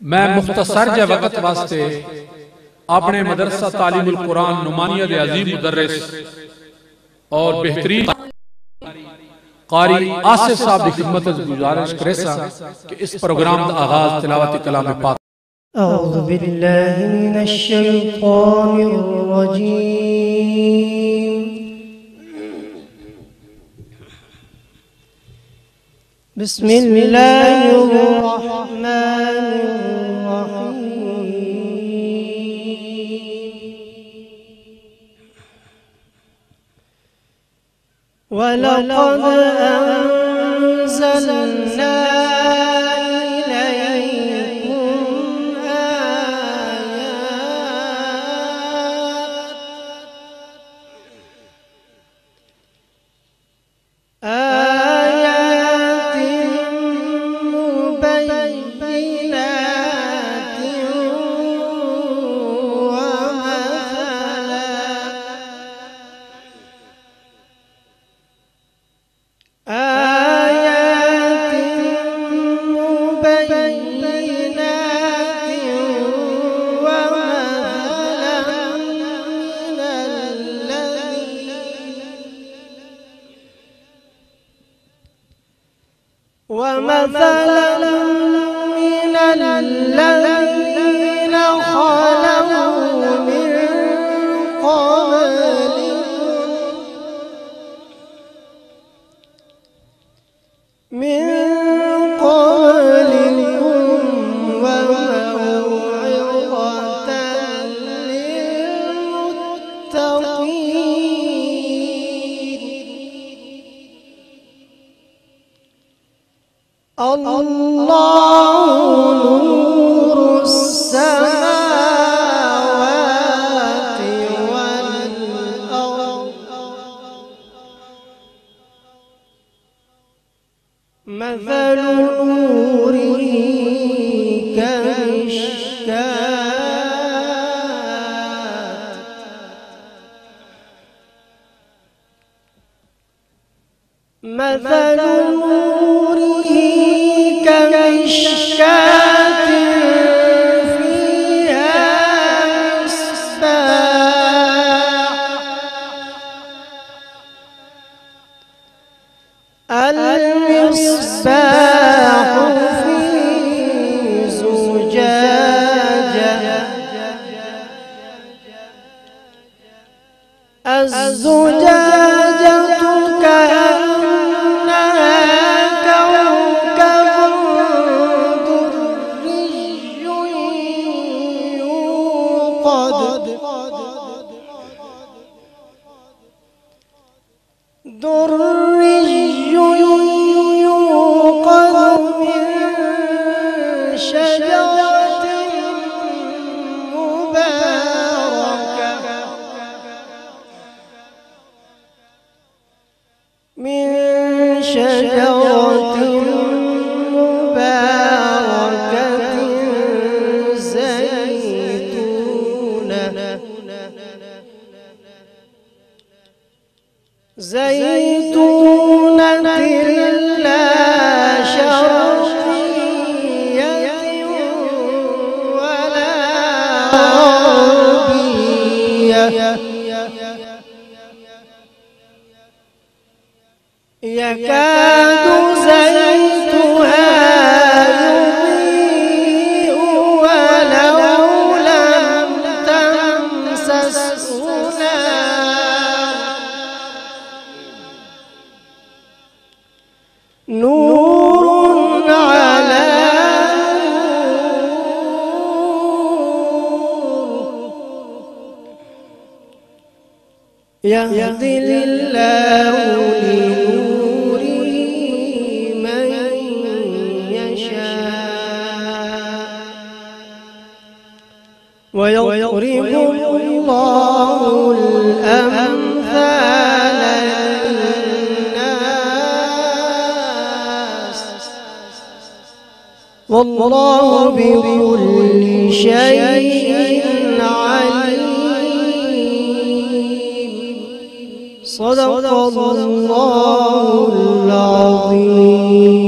मैं मुख्तसर जे वक्त वास्ते अपने मदरसा तालीमुल कुरान नुमानिया दे अजीम मुदर्रिस और बेहतरीन कारी आसिफ साहब की खिदमत गुजारिश करेसा कि इस प्रोग्राम का आगाज तिलावत कलाम पाक। अऊज़ु बिल्लाहि मिनश शैतानिर रजीम। बिस्मिल्लाहिर रहमानिर रहीम। वलक़द अंज़लना ومثلا من الذين خلوا من قبلكم وموعظة للمتقين. الله نور السماوات والأرض مثل نوره كمشكاة فيها المصباح في زجاجة، الزجاجة كأنها كوكب دري يوقد من شجرة مباركة زيتونة لا شرقية ولا غربية يكاد زيتها يضيء ولو لم تمسسه نور على نور يهدي الله لنوره من يشاء ويضرب الله الأمثال للناس والله بكل شيء عليم. صدق الله العظيم.